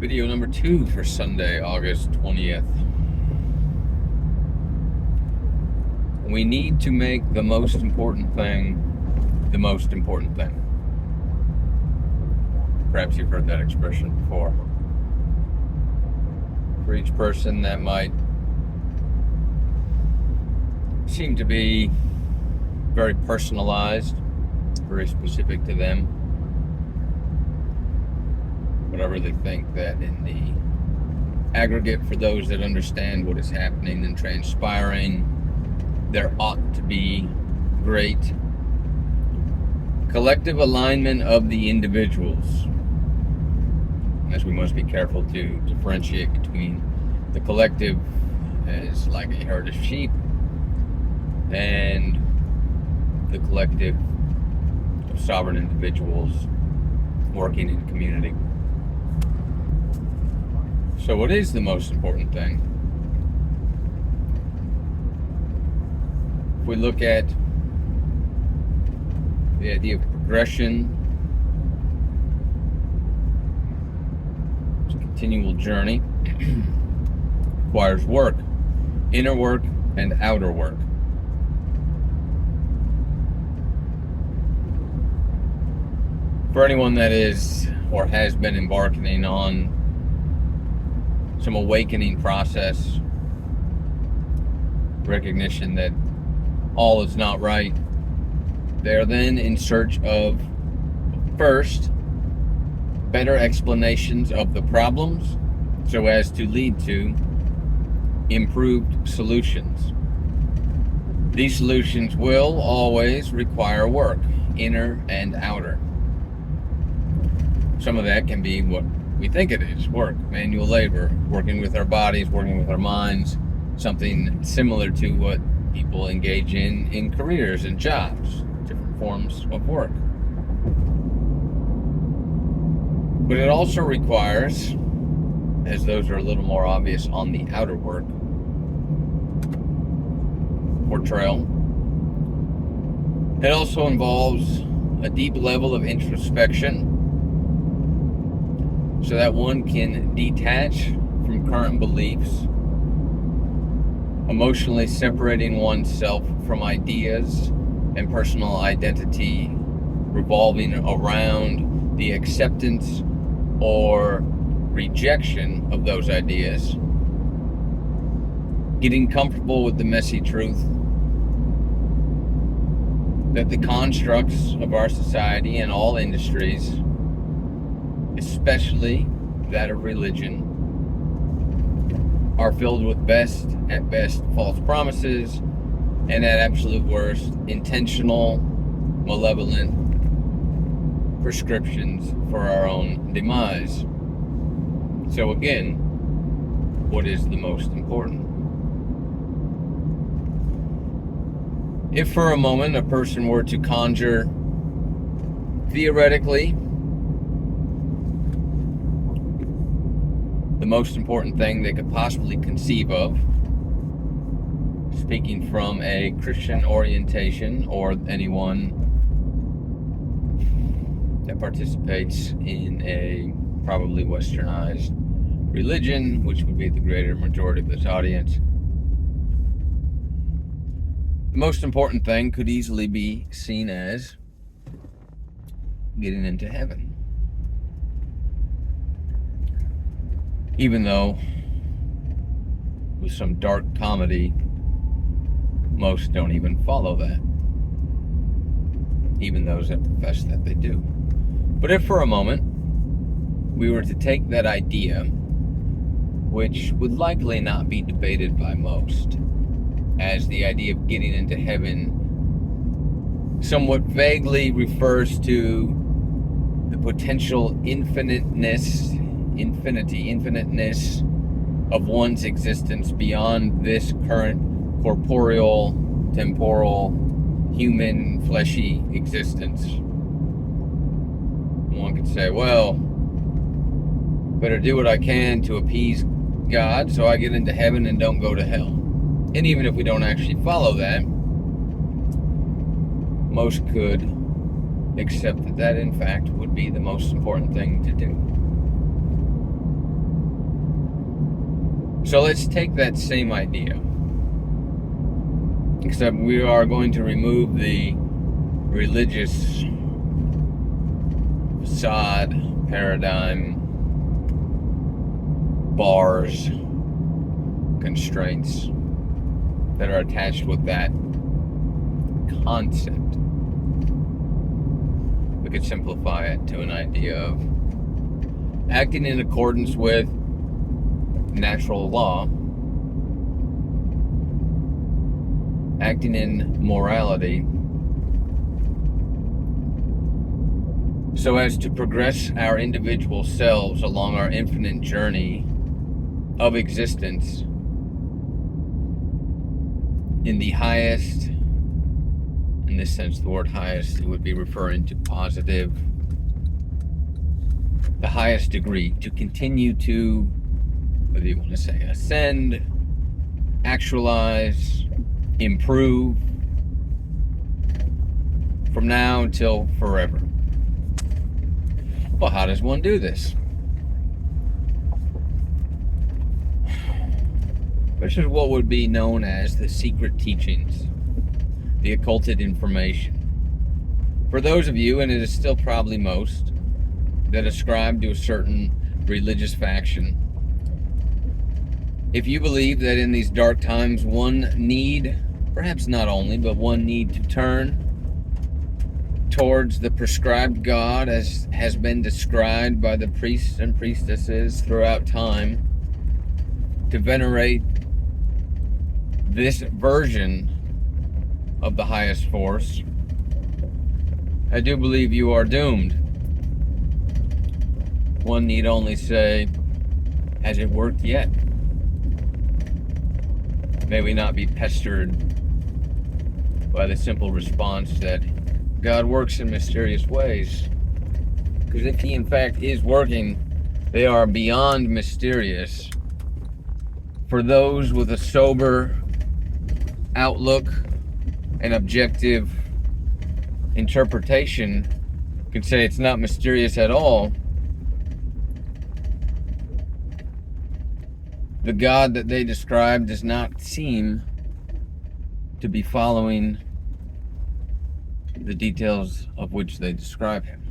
Video number 2 for Sunday, August 20th. We need to make the most important thing the most important thing. Perhaps you've heard that expression before. For each person, that might seem to be very personalized, very specific to them. But I really think that in the aggregate, for those that understand what is happening and transpiring, there ought to be great collective alignment of the individuals, as we must be careful to differentiate between the collective as like a herd of sheep and the collective of sovereign individuals working in community. So what is the most important thing? If we look at the idea of progression, it's a continual journey, requires work, inner work and outer work. For anyone that is or has been embarking on some awakening process, recognition that all is not right, they are then in search of, first, better explanations of the problems so as to lead to improved solutions. These solutions will always require work, inner and outer. Some of that can be what we think it is, work, manual labor, working with our bodies, working with our minds, something similar to what people engage in careers and jobs, different forms of work. But it also requires, as those are a little more obvious on the outer work, portrayal. It also involves a deep level of introspection so that one can detach from current beliefs, emotionally separating oneself from ideas and personal identity revolving around the acceptance or rejection of those ideas, getting comfortable with the messy truth that the constructs of our society and all industries, especially that of religion, are filled with at best false promises, and at absolute worst intentional, malevolent prescriptions for our own demise. So again, what is the most important? If for a moment a person were to conjure, theoretically, the most important thing they could possibly conceive of, speaking from a Christian orientation or anyone that participates in a probably westernized religion, which would be the greater majority of this audience, the most important thing could easily be seen as getting into heaven. Even though, with some dark comedy, most don't even follow that. Even those that profess that they do. But if for a moment we were to take that idea, which would likely not be debated by most, as the idea of getting into heaven somewhat vaguely refers to the potential infiniteness of one's existence beyond this current corporeal, temporal, human, fleshy existence. One could say, well, better do what I can to appease God so I get into heaven and don't go to hell. And even if we don't actually follow that, most could accept that in fact would be the most important thing to do. So let's take that same idea, except we are going to remove the religious facade, paradigm, bars, constraints that are attached with that concept. We could simplify it to an idea of acting in accordance with natural law, acting in morality, so as to progress our individual selves along our infinite journey of existence in the highest, in this sense the word highest, it would be referring to positive, the highest degree, to continue to, whether you want to say ascend, actualize, improve, from now until forever. Well, how does one do this? This is what would be known as the secret teachings, the occulted information. For those of you, and it is still probably most, that ascribe to a certain religious faction, if you believe that in these dark times one need, perhaps not only, but one need to turn towards the prescribed God as has been described by the priests and priestesses throughout time, to venerate this version of the highest force, I do believe you are doomed. One need only say, has it worked yet? May we not be pestered by the simple response that God works in mysterious ways. Because if He in fact is working, they are beyond mysterious. For those with a sober outlook and objective interpretation could say it's not mysterious at all. The God that they describe does not seem to be following the details of which they describe Him.